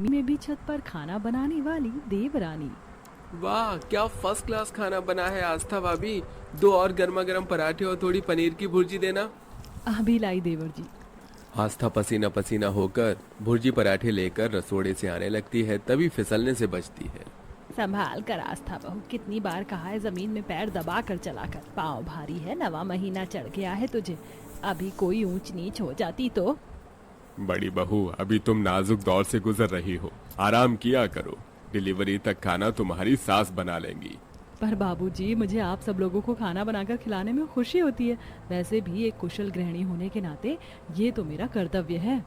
गर्मी में भी छत पर खाना बनाने वाली देवरानी। वाह, क्या फर्स्ट क्लास खाना बना है आस्था भाभी। 2 और गर्मा गर्म पराठे और थोड़ी पनीर की भुर्जी देना। अभी लाई देवर जी। आस्था पसीना पसीना होकर भुर्जी पराठे लेकर रसोड़े से आने लगती है, तभी फिसलने से बचती है। संभाल कर आस्था बहू, कितनी बार कहा है जमीन में पैर दबा कर चला कर, पाँव भारी है, 9वां महीना चढ़ गया है तुझे, अभी कोई ऊंच नीच हो जाती तो। बड़ी बहू, अभी तुम नाजुक दौर से गुजर रही हो, आराम किया करो। डिलीवरी तक खाना तुम्हारी सास बना लेंगी। पर बाबूजी, मुझे आप सब लोगों को खाना बनाकर खिलाने में खुशी होती है। वैसे भी एक कुशल गृहिणी होने के नाते ये तो मेरा कर्तव्य है।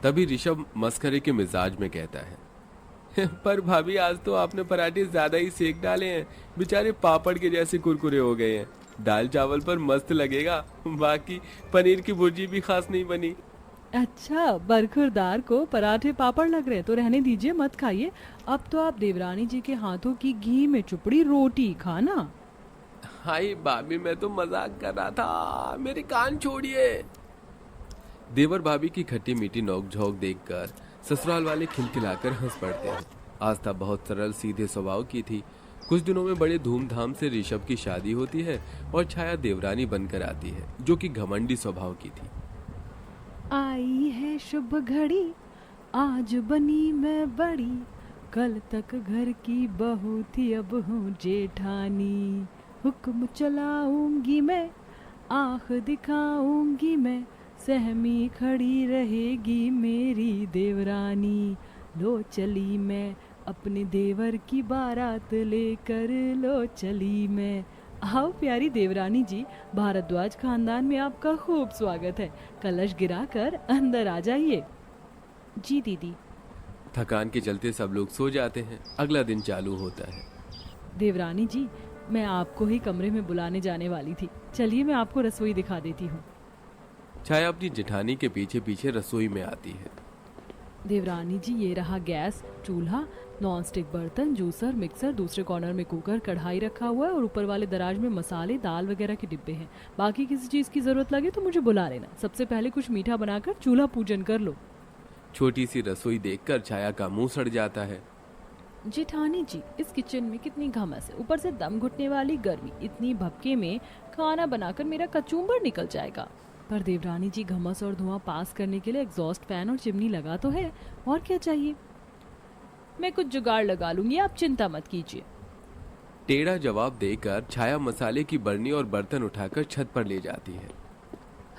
तभी ऋषभ मस्करे के मिजाज में कहता है, पर भाभी आज तो आपने पराठे ज्यादा ही सेक डाले हैं, बेचारे पापड़ के जैसे कुरकुरे हो गए हैं। दाल चावल पर मस्त लगेगा, बाकी पनीर की भुर्जी भी खास नहीं बनी। अच्छा, बरखुरदार को पराठे पापड़ लग रहे हैं तो रहने दीजिए, मत खाइए। अब तो आप देवरानी जी के हाथों की घी में चुपड़ी रोटी खाना। हाय भाभी, मैं तो मजाक कर रहा था, मेरे कान छोड़िए। देवर भाभी की खट्टी मीठी नोक-झोंक देखकर ससुराल वाले खिलखिलाकर हंस पड़ते हैं। आस्था बहुत सरल सीधे स्वभाव की थी। कुछ दिनों में बड़े धूमधाम से ऋषभ की शादी होती है और छाया देवरानी बनकर आती है, जो कि घमंडी स्वभाव की थी। आई है शुभ घड़ी, आज बनी मैं बड़ी, कल तक घर की बहू थी अब हूँ जेठानी। हुक्म चलाऊंगी मैं, आँख दिखाऊंगी मैं, सहमी खड़ी रहेगी मेरी देवरानी। लो चली मैं अपने देवर की बारात लेकर, लो चली मैं। आओ प्यारी देवरानी जी, भारद्वाज खानदान में आपका खूब स्वागत है। कलश गिराकर अंदर आ जाइए। जी दीदी। थकान के चलते सब लोग सो जाते हैं। अगला दिन चालू होता है। देवरानी जी, मैं आपको ही कमरे में बुलाने जाने वाली थी, चलिए मैं आपको रसोई दिखा देती हूँ। छाया अपनी जेठानी के पीछे पीछे रसोई में आती है। देवरानी जी, ये रहा गैस, चूल्हा, नॉन स्टिक बर्तन, जूसर, मिक्सर, दूसरे कॉर्नर में कुकर, कढ़ाई रखा हुआ है और ऊपर वाले दराज में मसाले, दाल वगैरह के डिब्बे हैं। बाकी किसी चीज की जरूरत लगे तो मुझे बुला लेना। सबसे पहले कुछ मीठा बनाकर चूल्हा पूजन कर लो। छोटी सी रसोई देखकर छाया का मुंह सड़ जाता है। जेठानी जी, इस किचन में कितनी घमस है, ऊपर से दम घुटने वाली गर्मी, इतनी भपके में खाना बनाकर मेरा कचूम्बर निकल जाएगा। पर देवरानी जी, घमस और धुआं पास करने के लिए एग्जॉस्ट फैन और चिमनी लगा तो है, और क्या चाहिए? मैं कुछ जुगाड़ लगा लूंगी, आप चिंता मत कीजिए। टेढ़ा जवाब देकर छाया मसाले की बरनी और बर्तन उठाकर छत पर ले जाती है।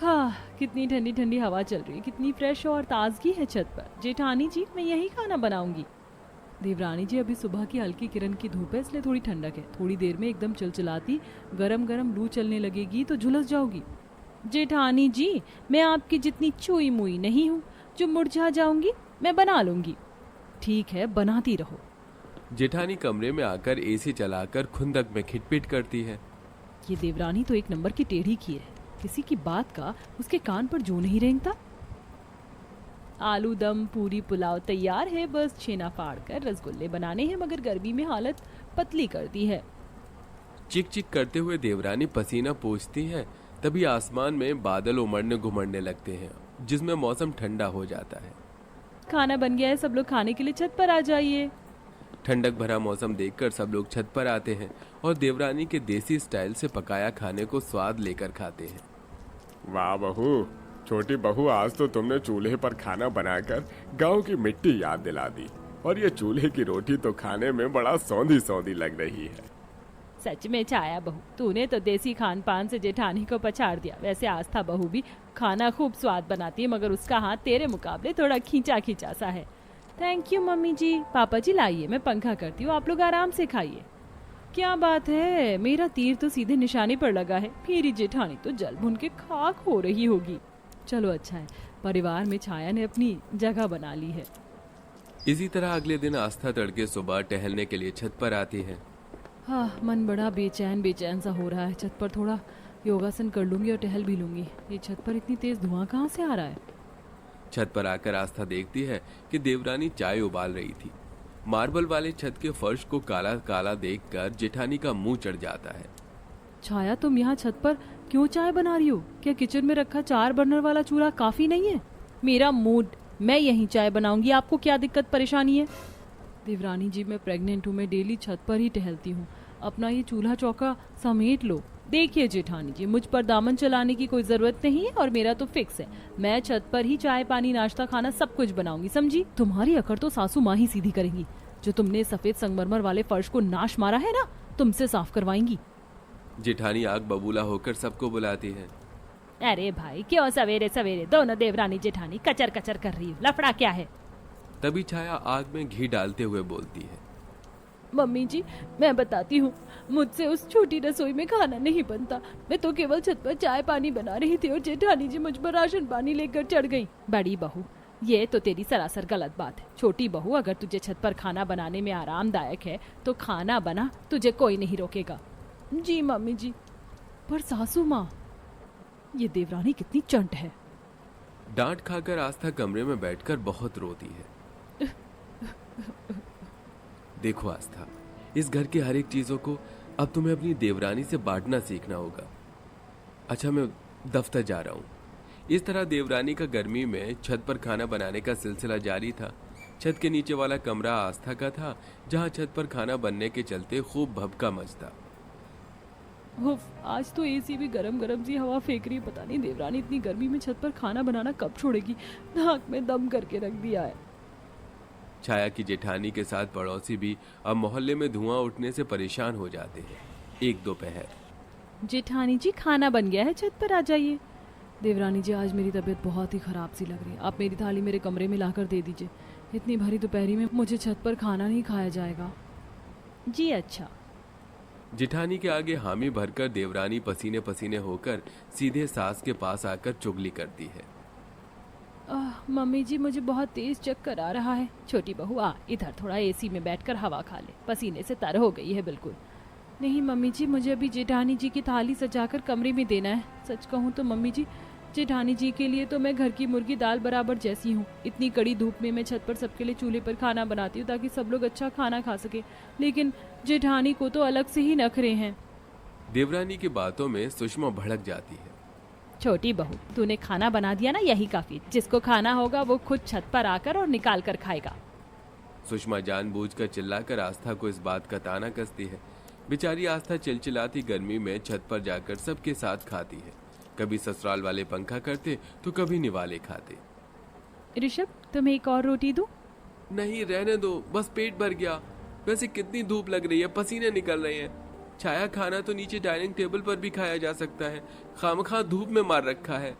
हाँ, कितनी ठंडी ठंडी हवा चल रही है, कितनी फ्रेश और ताजगी है छत पर। जेठानी जी, मैं यही खाना बनाऊंगी। देवरानी जी, अभी सुबह की हल्की किरण की धूप है, इसलिए थोड़ी ठंडक है। थोड़ी देर में एकदम चिलचिलाती गरम गरम लू चलने लगेगी तो झुलस जाओगी। जेठानी जी, मैं आपकी जितनी चुई मुई नहीं हूँ जो मुरझा जाऊंगी, मैं बना लूंगी। ठीक है, बनाती रहो। जेठानी कमरे में आकर एसी चलाकर खुंदक में खिटपिट करती है। ये देवरानी तो एक नंबर की टेढ़ी खीर है, किसी की बात का उसके कान पर जू नहीं रेंगता। आलू दम पूरी पुलाव तैयार है, बस छेना फाड़ कर रसगुल्ले बनाने हैं, मगर गर्मी में हालत पतली कर दी है। चिक चिक करते हुए देवरानी पसीना पोंछती है। तभी आसमान में बादल उमड़ने घुमड़ने लगते हैं, जिसमें मौसम ठंडा हो जाता है। खाना बन गया है, सब लोग खाने के लिए छत पर आ जाइए। ठंडक भरा मौसम देखकर सब लोग छत पर आते हैं और देवरानी के देसी स्टाइल से पकाया खाने को स्वाद लेकर खाते हैं। वाह बहू, छोटी बहू, आज तो तुमने चूल्हे पर खाना बनाकर गांव की मिट्टी याद दिला दी। और ये चूल्हे की रोटी तो खाने में बड़ा सौंधी सौंधी लग रही है। सच में छाया बहू, तूने तो देसी खान पान से जेठानी को पछाड़ दिया। वैसे आस्था बहू भी खाना खूब स्वाद बनाती है, मगर उसका हाथ तेरे मुकाबले थोड़ा खींचा खींचा सा है। थैंक यू मम्मी जी। पापा जी लाइए, मैं पंखा करती हूँ, आप लोग आराम से खाइए। क्या बात है, मेरा तीर तो सीधे निशाने पर लगा है, मेरी जेठानी तो जल भुन के खाक हो रही होगी। चलो अच्छा है, परिवार में छाया ने अपनी जगह बना ली है। इसी तरह अगले दिन आस्था तड़के सुबह टहलने के लिए छत पर आती है। हाँ, मन बड़ा बेचैन बेचैन सा हो रहा है। छत पर थोड़ा योगासन कर लूंगी और टहल भी लूंगी। ये छत पर इतनी तेज धुआं कहाँ से आ रहा है? छत पर आकर आस्था देखती है कि देवरानी चाय उबाल रही थी। मार्बल वाले छत के फर्श को काला काला देखकर जेठानी का मुंह चढ़ जाता है। छाया, तुम यहाँ छत पर क्यों चाय बना रही हो? क्या किचन में रखा 4 बर्नर वाला चूल्हा काफी नहीं है? मेरा मूड मैं यहीं चाय बनाऊंगी, आपको क्या दिक्कत परेशानी है? देवरानी जी मैं प्रेग्नेंट हूँ, मैं डेली छत पर ही टहलती हूँ, अपना ये चूल्हा चौका समेट लो। देखिए जेठानी जी, मुझ पर दामन चलाने की कोई जरूरत नहीं है और मेरा तो फिक्स है, मैं छत पर ही चाय पानी नाश्ता खाना सब कुछ बनाऊंगी, समझी? तुम्हारी अकड़ तो सासू माँ ही सीधी करेंगी। जो तुमने सफेद संगमरमर वाले फर्श को नाश मारा है ना, तुमसे साफ करवाएंगी। जेठानी आग बबूला होकर सबको बुलाती है। अरे भाई क्यों सवेरे सवेरे दोनों देवरानी जेठानी कचर कचर कर रही हो, लफड़ा क्या है? तभी छाया आग में घी डालते हुए बोलती है। मम्मी जी मैं बताती हूँ, मुझसे उस छोटी रसोई में खाना नहीं बनता, मैं तो केवल छत पर चाय पानी बना रही थी और जेठानी जी मुझ पर राशन पानी लेकर चढ़ गई। बड़ी बहू ये तो तेरी सरासर गलत बात है। छोटी बहू अगर तुझे छत पर खाना बनाने में आरामदायक है तो खाना बना, तुझे कोई नहीं रोकेगा। जी मम्मी जी। पर सासू माँ, ये देवरानी कितनी चंट है। डांट खाकर आस्था कमरे में बैठकर बहुत रोती है। देखो आस्था, इस घर की हर एक चीजों को अब तुम्हें अपनी देवरानी से बांटना सीखना होगा। अच्छा मैं दफ्तर जा रहा हूँ। इस तरह देवरानी का गर्मी में छत पर खाना बनाने का सिलसिला जारी था। छत के नीचे वाला कमरा आस्था का था, जहाँ छत पर खाना बनने के चलते खूब भभका मचता। उफ, आज तो एसी भी गरम गरम सी हवा फेंक रही है। पता नहीं देवरानी इतनी गर्मी में छत पर खाना बनाना कब छोड़ेगी, नाक में दम करके रख दिया है। छाया की जेठानी के साथ पड़ोसी भी अब मोहल्ले में धुआं उठने से परेशान हो जाते हैं। एक दोपहर, जेठानी जी खाना बन गया है, छत पर आ जाइए। देवरानी जी आज मेरी तबीयत बहुत ही खराब सी लग रही है, आप मेरी थाली मेरे कमरे में लाकर दे दीजिए। इतनी भरी दोपहरी में मुझे छत पर खाना नहीं खाया जाएगा। जी अच्छा। जेठानी के आगे हामी भरकर देवरानी पसीने पसीने होकर सीधे सास के पास आकर चुगली करती है। मम्मी जी मुझे बहुत तेज चक्कर आ रहा है। छोटी बहू आ इधर थोड़ा एसी में बैठकर हवा खा ले, पसीने से तर हो गई है बिल्कुल। नहीं मम्मी जी, मुझे अभी जेठानी जी की थाली सजाकर कमरे में देना है। सच कहूँ तो मम्मी जी, जेठानी जी के लिए तो मैं घर की मुर्गी दाल बराबर जैसी हूँ। इतनी कड़ी धूप में मैं छत पर सबके लिए चूल्हे पर खाना बनाती हूँ ताकि सब लोग अच्छा खाना खा सके, लेकिन जेठानी को तो अलग से ही नखरे हैं। देवरानी की बातों में सुषमा भड़क जाती है। छोटी बहू, तूने खाना बना दिया ना, यही काफी। जिसको खाना होगा वो खुद छत पर आकर और निकाल कर खाएगा। सुषमा जानबूझकर चिल्लाकर आस्था को इस बात का ताना कसती है। बेचारी आस्था चिलचिलाती गर्मी में छत पर जाकर सबके साथ खाती है। कभी ससुराल वाले पंखा करते तो कभी निवाले खाते। ऋषभ, तुम्हें एक और रोटी दूं? नहीं रहने दो, बस पेट भर गया। वैसे कितनी धूप लग रही है, पसीने निकल रहे हैं। छाया खाना तो नीचे डाइनिंग टेबल पर भी खाया जा सकता है, खामखा धूप में मार रखा है।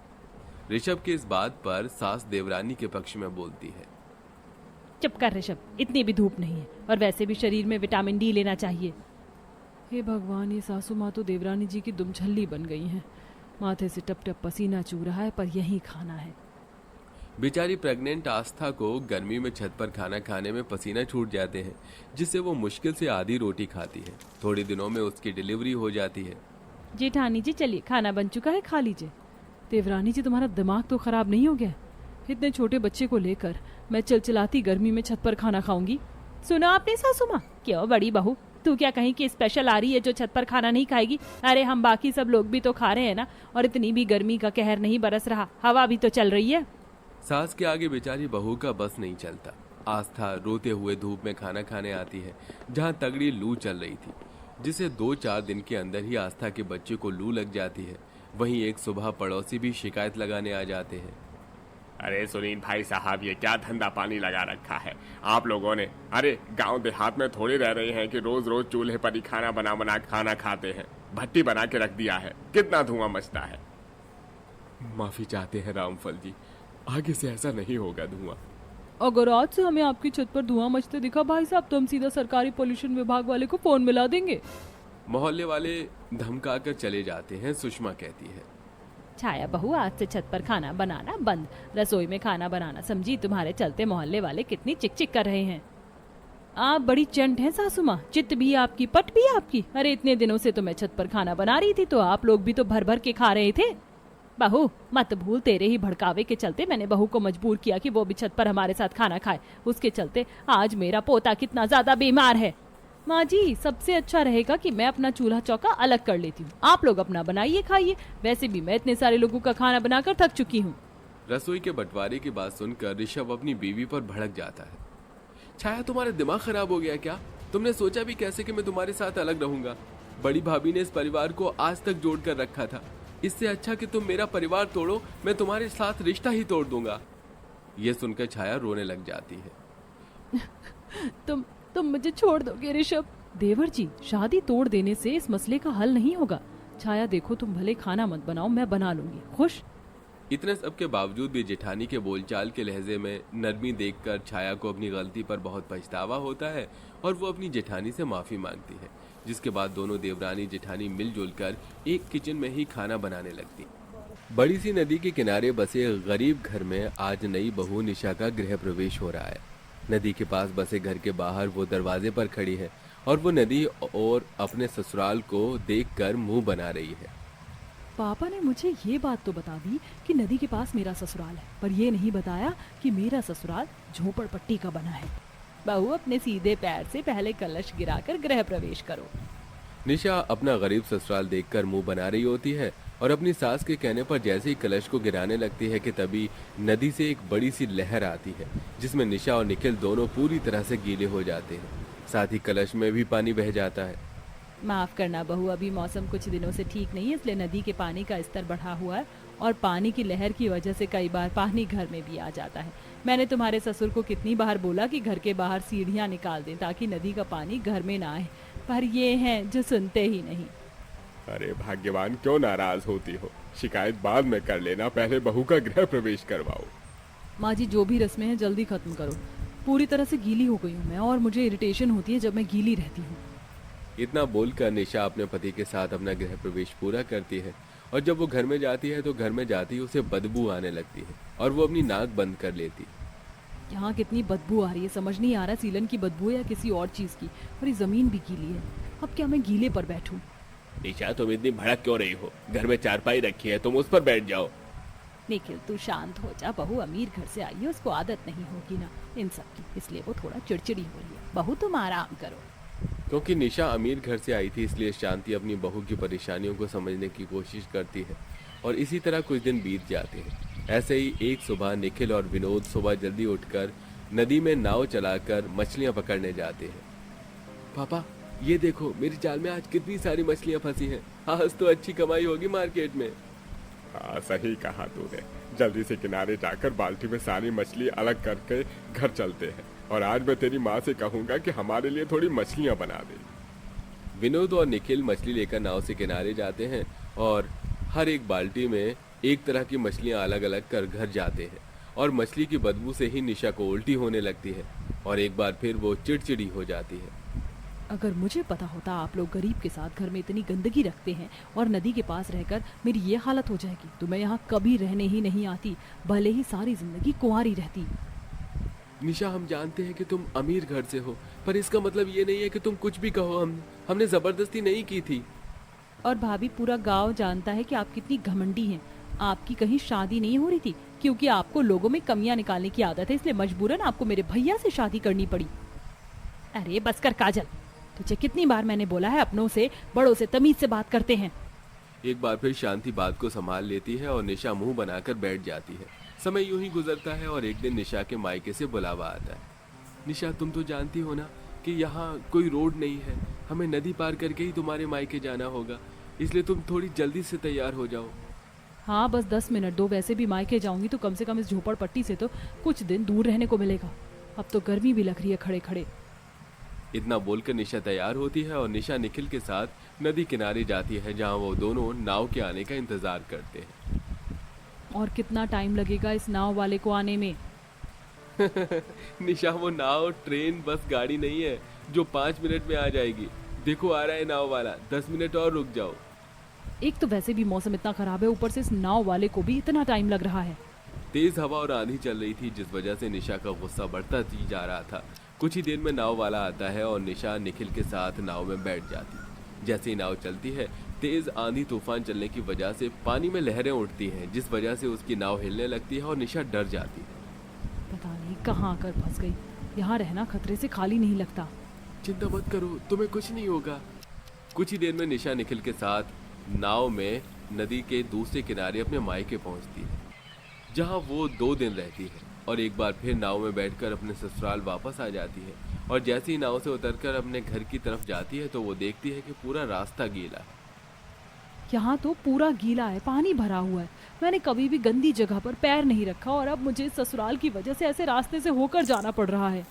ऋषभ की इस बात पर सास देवरानी के पक्ष में बोलती है। चुप कर ऋषभ, इतनी भी धूप नहीं है और वैसे भी शरीर में विटामिन डी लेना चाहिए। हे भगवान, ये सासू माँ तो देवरानी जी की दुमछल्ली बन गई हैं। माथे से टप टप पसीना चू रहा है, पर यही खाना है। बेचारी प्रेग्नेंट आस्था को गर्मी में छत पर खाना खाने में पसीना छूट जाते हैं, जिससे वो मुश्किल से आधी रोटी खाती है। थोड़ी दिनों में उसकी डिलीवरी हो जाती है। जेठानी जी चलिए, खाना बन चुका है, खा लीजिए। देवरानी जी तुम्हारा दिमाग तो खराब नहीं हो गया? इतने छोटे बच्चे को लेकर मैं चिलचिलाती गर्मी में छत पर खाना खाऊंगी? सुना आपने सासू माँ? क्यों बड़ी बहू, तू क्या कहीं की स्पेशल आ रही है जो छत पर खाना नहीं खाएगी? अरे हम बाकी सब लोग भी तो खा रहे हैं ना, और इतनी भी गर्मी का कहर नहीं बरस रहा, हवा भी तो चल रही है। सास के आगे बेचारी बहू का बस नहीं चलता। आस्था रोते हुए धूप में खाना खाने आती है, जहाँ तगड़ी लू चल रही थी, जिसे 2-4 दिन के अंदर ही आस्था के बच्चे को लू लग जाती है। वहीं एक सुबह पड़ोसी भी शिकायत लगाने आ जाते हैं। अरे सुनील भाई साहब, ये क्या धंधा पानी लगा रखा है आप लोगों ने? अरे गांव देहात में थोड़ी रह रहे हैं कि रोज रोज चूल्हे पर ही खाना बना खाना खाते हैं। भट्टी बना के रख दिया है, कितना धुआं मचता है। माफी चाहते हैं रामफल जी, आगे से ऐसा नहीं होगा धुआं। अगर आज से हमें आपकी छत पर धुआं मचते दिखा भाई साहब, तो हम सीधा सरकारी पोल्यूशन विभाग वाले को फोन मिला देंगे। मोहल्ले वाले धमका कर चले जाते हैं। सुषमा कहती है, छाया बहू, आज से छत पर खाना बनाना बंद, रसोई में खाना बनाना, समझी? तुम्हारे चलते मोहल्ले वाले कितनी चिक चिक कर रहे हैं। आप बड़ी चंट हैं सासू माँ, चित्त भी आपकी, पट भी आपकी। अरे इतने दिनों से तो मैं छत पर खाना बना रही थी, तो आप लोग भी तो भर भर के खा रहे थे। बहू मत भूल, तेरे ही भड़कावे के चलते मैंने बहू को मजबूर किया कि वो भी छत पर हमारे साथ खाना खाए। उसके चलते आज मेरा पोता कितना ज्यादा बीमार है। माँ जी, सबसे अच्छा रहेगा कि मैं अपना चूल्हा चौका अलग कर लेती हूँ, आप लोग अपना बनाइए खाइए। वैसे भी मैं इतने सारे लोगों का खाना बनाकर थक चुकी हूँ। रसोई के बंटवारे की बात सुनकर ऋषभ अपनी बीवी पर भड़क जाता है। छाया, तुम्हारा दिमाग खराब हो गया क्या? तुमने सोचा भी कैसे कि मैं तुम्हारे साथ अलग रहूंगा? बड़ी भाभी ने इस परिवार को आज तक जोड़ कर रखा था। इससे अच्छा कि तुम मेरा परिवार तोड़ो, मैं तुम्हारे साथ रिश्ता ही तोड़ दूंगा। ये सुनकर छाया रोने लग जाती है। तुम मुझे छोड़ दोगे ऋषभ? देवर जी, शादी तोड़ देने से इस मसले का हल नहीं होगा। छाया देखो, तुम भले खाना मत बनाओ, मैं बना लूंगी। खुश? इतने सब के बावजूद भी जेठानी के बोलचाल के लहजे में नरमी देखकर छाया को अपनी गलती पर बहुत पछतावा होता है और वो अपनी जेठानी से माफी मांगती है, जिसके बाद दोनों देवरानी जेठानी मिलजुल कर एक किचन में ही खाना बनाने लगती। बड़ी सी नदी के किनारे बसे गरीब घर में आज नई बहू निशा का गृह प्रवेश हो रहा है। नदी के पास बसे घर के बाहर वो दरवाजे पर खड़ी है और वो नदी और अपने ससुराल को देखकर मुंह बना रही है। पापा ने मुझे ये बात तो बता दी कि नदी के पास मेरा ससुराल है, पर ये नहीं बताया कि मेरा ससुराल झोपड़पट्टी का बना है। बहू, अपने सीधे पैर से पहले कलश गिराकर गृह प्रवेश करो। निशा अपना गरीब ससुराल देखकर मुंह बना रही होती है और अपनी सास के कहने पर जैसे ही कलश को गिराने लगती है कि तभी नदी से एक बड़ी सी लहर आती है, जिसमें निशा और निखिल दोनों पूरी तरह से गीले हो जाते हैं। साथ ही कलश में भी पानी बह जाता है। माफ करना बहू, अभी मौसम कुछ दिनों से ठीक नहीं है, इसलिए नदी के पानी का स्तर बढ़ा हुआ है और पानी की लहर की वजह से कई बार पानी घर में भी आ जाता है। मैंने तुम्हारे ससुर को कितनी बार बोला कि घर के बाहर सीढ़ियाँ निकाल दें ताकि नदी का पानी घर में ना आए, पर ये हैं जो सुनते ही नहीं। अरे भाग्यवान, क्यों नाराज होती हो? शिकायत बाद में कर लेना, पहले बहू का गृह प्रवेश करवाओ। माँ जी, जो भी रस्में हैं जल्दी खत्म करो। पूरी तरह से गीली हो गई हूँ मैं और मुझे इरिटेशन होती है जब मैं गीली रहती हूँ। इतना बोलकर निशा अपने पति के साथ अपना गृह प्रवेश पूरा करती है और जब वो घर में जाती है तो घर में जाती ही उसे बदबू आने लगती है और वो अपनी नाक बंद कर लेती। यहाँ कितनी बदबू आ रही है, समझ नहीं आ रहा सीलन की बदबू है या किसी और चीज़ की। और ये ज़मीन भी गीली है, अब क्या मैं गीले पर बैठूं? निशा, तुम इतनी भड़क क्यों रही हो? घर में चारपाई रखी है, तुम उस पर बैठ जाओ। निखिल, तू शांत हो जा। बहू अमीर घर से आई है, उसको आदत नहीं होगी ना इन सब की, इसलिए वो थोड़ा चिड़चिड़ी हो रही है। बहू तुम आराम करो। क्योंकि निशा अमीर घर से आई थी इसलिए शांति अपनी बहू की परेशानियों को समझने की कोशिश करती है और इसी तरह कुछ दिन बीत जाते हैं। ऐसे ही एक सुबह निखिल और विनोद सुबह जल्दी उठकर नदी में नाव चलाकर मछलियां पकड़ने जाते हैं। पापा, ये देखो मेरी जाल में आज कितनी सारी मछलियां फंसी हैं। आज तो अच्छी कमाई होगी मार्केट में। हाँ, सही कहा तूने। जल्दी से किनारे जाकर बाल्टी में सारी मछली अलग करके घर चलते हैं और आज मैं तेरी माँ से कहूँगा कि हमारे लिए थोड़ी मछलियाँ बना दे। विनोद और निखिल मछली लेकर नाव से किनारे जाते हैं और हर एक बाल्टी में एक तरह की मछलियां अलग अलग कर घर जाते हैं और मछली की बदबू से ही निशा को उल्टी होने लगती है और एक बार फिर वो चिड़चिड़ी हो जाती है। अगर मुझे पता होता आप लोग गरीब के साथ घर में इतनी गंदगी रखते हैं और नदी के पास रहकर मेरी ये हालत हो जाएगी तो मैं यहाँ कभी रहने ही नहीं आती, भले ही सारी जिंदगी कुंवारी रहती। निशा, हम जानते हैं कि तुम अमीर घर से हो, पर इसका मतलब ये नहीं है कि तुम कुछ भी कहो। हमने जबरदस्ती नहीं की थी। और भाभी, पूरा गांव जानता है कि आप कितनी घमंडी हैं। आपकी कहीं शादी नहीं हो रही थी क्योंकि आपको लोगों में कमियां निकालने की आदत है, इसलिए मजबूरन आपको मेरे भैया से शादी करनी पड़ी। अरे बस कर काजल, तुझे कितनी बार मैंने बोला है अपनों से बड़ों से तमीज से बात करते हैं। एक बार फिर शांति बात को संभाल लेती है और निशा मुंह बनाकर बैठ जाती है। समय यूं ही गुजरता है और एक दिन निशा के मायके से बुलावा आता है। निशा, तुम तो जानती हो ना कि यहाँ कोई रोड नहीं है, हमें नदी पार करके ही तुम्हारे मायके जाना होगा, इसलिए तुम थोड़ी जल्दी से तैयार हो जाओ। हाँ, बस 10 मिनट दो, वैसे भी मायके जाऊंगी तो कम से कम इस झोपड़पट्टी से तो कुछ दिन दूर रहने को मिलेगा। अब तो गर्मी भी लग रही है खड़े खड़े। इतना बोलकर निशा तैयार होती है और निशा निखिल के साथ नदी किनारे जाती है जहाँ वो दोनों नाव के आने का इंतजार करते हैं। और कितना टाइम लगेगा इस नाव वाले को आने में? निशा, वो नाव ट्रेन बस गाड़ी नहीं है जो 5 मिनट में आ जाएगी। देखो आ रहा है नाव वाला, 10 मिनट और रुक जाओ। एक तो वैसे भी मौसम इतना खराब है, ऊपर से इस नाव वाले को भी इतना टाइम लग रहा है। तेज हवा और आंधी चल रही थी जिस वजह से निशा का गुस्सा बढ़ता ही जा रहा था। कुछ ही देर में नाव वाला आता है और निशा निखिल के साथ नाव में बैठ जाती। जैसे ही नाव चलती है, तेज आंधी तूफान चलने की वजह से पानी में लहरें उठती हैं, जिस वजह से उसकी नाव हिलने लगती है और निशा डर जाती है। पता नहीं कहाँ आकर फंस गई, यहाँ रहना खतरे से खाली नहीं लगता। चिंता मत करो, तुम्हें कुछ नहीं होगा। कुछ ही देर में निशा निखिल के साथ नाव में नदी के दूसरे किनारे अपने मायके पहुंचती है। जहाँ वो 2 दिन रहती है और एक बार फिर नाव में बैठकर अपने ससुराल वापस आ जाती है। और जैसे ही नाव से उतरकर अपने घर की तरफ जाती है तो वो देखती है कि पूरा रास्ता गीला है। यहाँ तो पूरा गीला है, पानी भरा हुआ है। मैंने कभी भी गंदी जगह पर पैर नहीं रखा और अब मुझे ससुराल की वजह से ऐसे रास्ते से होकर जाना पड़ रहा है।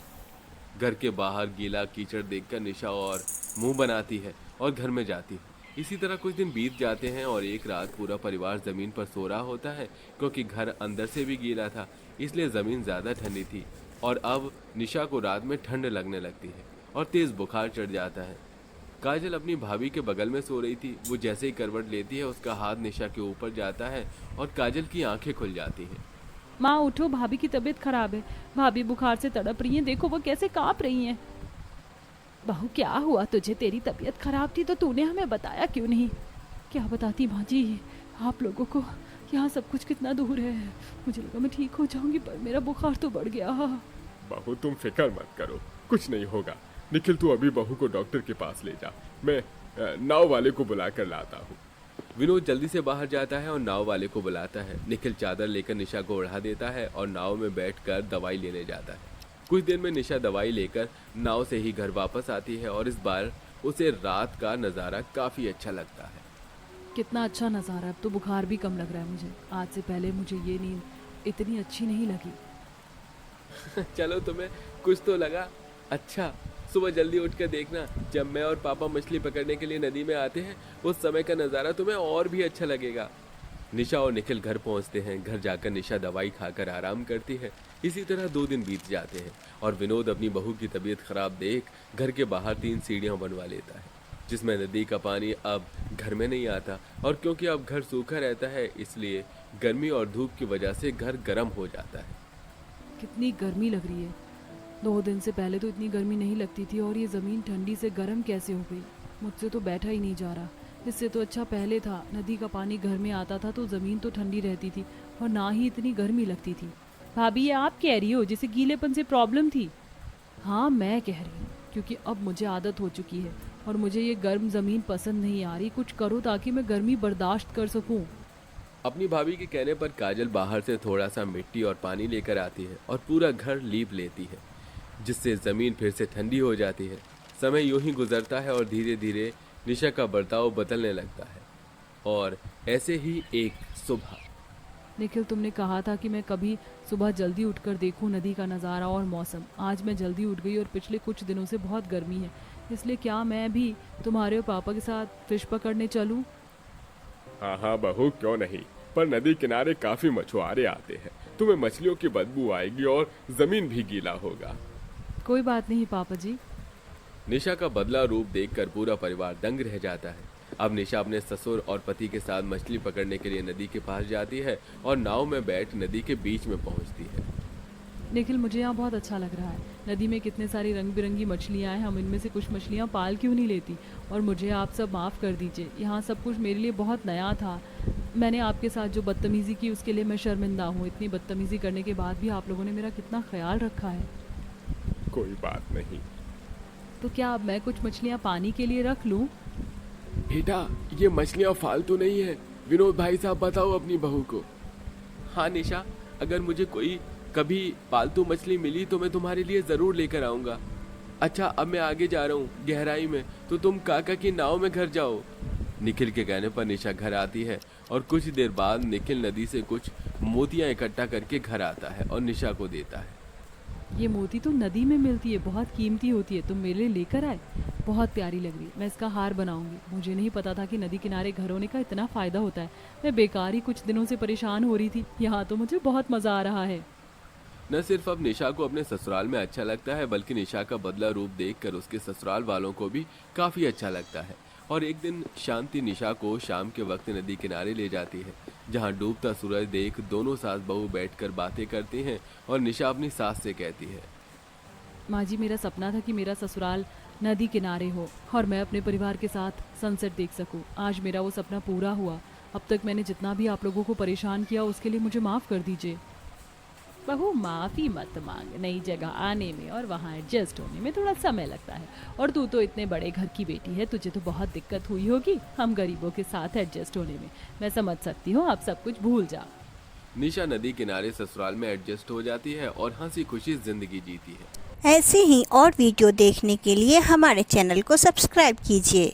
घर के बाहर गीला कीचड़ देखकर निशा और मुंह बनाती है और घर में जाती है। इसी तरह कुछ दिन बीत जाते हैं और एक रात पूरा परिवार जमीन पर सो रहा होता है, क्योंकि घर अंदर से भी गीला था, इसलिए जमीन ज्यादा ठंडी थी। और अब निशा को रात में ठंड लगने लगती है और तेज बुखार चढ़ जाता है। काजल अपनी भाभी के बगल में सो रही थी। वो जैसे ही करवट लेती है उसका हाथ निशा के ऊपर जाता है और काजल की आंखें खुल जाती हैं। माँ उठो, भाभी की तबीयत खराब है। भाभी बुखार से तड़प रही हैं, देखो वो कैसे कांप रही हैं। बहू क्या हुआ तुझे? तेरी तबीयत खराब थी तो तूने हमें बताया क्यों नहीं? क्या बताती माँ जी, आप लोगों को यहाँ सब कुछ कितना दूर है। मुझे लगा मैं ठीक हो जाऊंगी पर मेरा बुखार तो बढ़ गया। बहू तुम फिक्र मत करो, कुछ नहीं होगा। निखिल तू अभी बहू को डॉक्टर के पास ले जा, मैं नाव वाले को बुला कर लाता हूँ। विनोद जल्दी से बाहर जाता है और नाव वाले को बुलाता है। निखिल चादर लेकर निशा को ओढ़ा देता है और नाव में बैठकर दवाई लेने जाता है। कुछ देर में निशा दवाई लेकर नाव से ही घर वापस आती है और इस बार उसे रात का नज़ारा काफ़ी अच्छा लगता है। कितना अच्छा नज़ारा है। अब तो बुखार भी कम लग रहा है मुझे। आज से पहले मुझे ये नींद इतनी अच्छी नहीं लगी। चलो तुम्हें कुछ तो लगा। अच्छा, सुबह जल्दी उठकर देखना, जब मैं और पापा मछली पकड़ने के लिए नदी में आते हैं उस समय का नज़ारा तुम्हें और भी अच्छा लगेगा। निशा और निखिल घर पहुंचते हैं। घर जाकर निशा दवाई खाकर आराम करती है। इसी तरह 2 दिन बीत जाते हैं और विनोद अपनी बहू की तबीयत खराब देख घर के बाहर 3 सीढ़ियां बनवा लेता है, जिसमें नदी का पानी अब घर में नहीं आता। और क्योंकि अब घर सूखा रहता है इसलिए गर्मी और धूप की वजह से घर गर्म हो जाता है। कितनी गर्मी लग रही है। 2 दिन से पहले तो इतनी गर्मी नहीं लगती थी और ये ज़मीन ठंडी से गर्म कैसे हो गई? मुझसे तो बैठा ही नहीं जा रहा। इससे तो अच्छा पहले था, नदी का पानी घर में आता था तो ज़मीन तो ठंडी रहती थी और ना ही इतनी गर्मी लगती थी। भाभी ये आप कह रही हो जिसे गीलेपन से प्रॉब्लम थी? हाँ मैं कह रही हूँ, क्योंकि अब मुझे आदत हो चुकी है और मुझे ये गर्म ज़मीन पसंद नहीं आ रही। कुछ करो ताकि मैं गर्मी बर्दाश्त कर सकूँ। अपनी भाभी के कहने पर काजल बाहर से थोड़ा सा मिट्टी और पानी लेकर आती है और पूरा घर लीप लेती है, जिससे ज़मीन फिर से ठंडी हो जाती है। समय यूं ही गुजरता है और धीरे धीरे निशा का बर्ताव बदलने लगता है। और ऐसे ही एक सुबह, निखिल तुमने कहा था कि मैं कभी सुबह जल्दी उठकर देखूं नदी का नज़ारा और मौसम। आज मैं जल्दी उठ गई और पिछले कुछ दिनों से बहुत गर्मी है, इसलिए क्या मैं भी तुम्हारे और पापा के साथ फिश पकड़ने चलूं? हाँ हाँ बहू क्यों नहीं, पर नदी किनारे काफी मछुआरे आते हैं, तुम्हें मछलियों की बदबू आएगी और जमीन भी गीला होगा। कोई बात नहीं पापा जी। निशा का बदला रूप देखकर पूरा परिवार दंग रह जाता है। अब निशा अपने ससुर और पति के साथ मछली पकड़ने के लिए नदी के पास जाती है और नाव में बैठ नदी के बीच में पहुंचती है। निखिल मुझे यहाँ बहुत अच्छा लग रहा है। नदी में कितने सारी रंग बिरंगी मछलियाँ हैं, हम इनमें से कुछ मछलियाँ पाल क्यों नहीं लेती? और मुझे आप सब माफ़ कर दीजिए, यहाँ सब कुछ मेरे लिए बहुत नया था। मैंने आपके साथ जो बदतमीज़ी की उसके लिए मैं शर्मिंदा हूँ। इतनी बदतमीज़ी करने के बाद भी आप लोगों ने मेरा कितना ख्याल रखा है। कोई बात नहीं। तो क्या अब मैं कुछ मछलियाँ पानी के लिए रख लूँ? बेटा ये मछलियाँ फालतू नहीं है। विनोद भाई साहब बताओ अपनी बहू को। हाँ निशा, अगर मुझे कोई कभी पालतू मछली मिली तो मैं तुम्हारे लिए ज़रूर लेकर आऊँगा। अच्छा अब मैं आगे जा रहा हूँ गहराई में, तो तुम काका की नाव में घर जाओ। निखिल के कहने पर निशा घर आती है और कुछ देर बाद निखिल नदी से कुछ मोतियाँ इकट्ठा करके घर आता है और निशा को देता है। ये मोती तो नदी में मिलती है, बहुत कीमती होती है, तुम मेरे लिए लेकर आए। बहुत प्यारी लग रही है, मैं इसका हार बनाऊंगी। मुझे नहीं पता था कि नदी किनारे घर होने का इतना फ़ायदा होता है। मैं बेकार ही कुछ दिनों से परेशान हो रही थी, यहाँ तो मुझे बहुत मज़ा आ रहा है। न सिर्फ अब निशा को अपने ससुराल में अच्छा लगता है, बल्कि निशा का बदला रूप देखकर उसके ससुराल वालों को भी काफ़ी अच्छा लगता है। और एक दिन शांति निशा को शाम के वक्त नदी किनारे ले जाती है, जहाँ डूबता सूरज देख दोनों सास बहू बैठकर बातें करती हैं और निशा अपनी सास से कहती है, माँ जी मेरा सपना था कि मेरा ससुराल नदी किनारे हो और मैं अपने परिवार के साथ सनसेट देख सकूं। आज मेरा वो सपना पूरा हुआ। अब तक मैंने जितना भी आप लोगों को परेशान किया उसके लिए मुझे माफ़ कर दीजिए। बहू माफ़ी मत मांग, नई जगह आने में और वहाँ एडजस्ट होने में थोड़ा समय लगता है। और तू तो इतने बड़े घर की बेटी है, तुझे तो बहुत दिक्कत हुई होगी हम गरीबों के साथ एडजस्ट होने में। मैं समझ सकती हूँ, आप सब कुछ भूल जाओ। निशा नदी किनारे ससुराल में एडजस्ट हो जाती है और हंसी खुशी जिंदगी जीती है। ऐसे ही और वीडियो देखने के लिए हमारे चैनल को सब्सक्राइब कीजिए।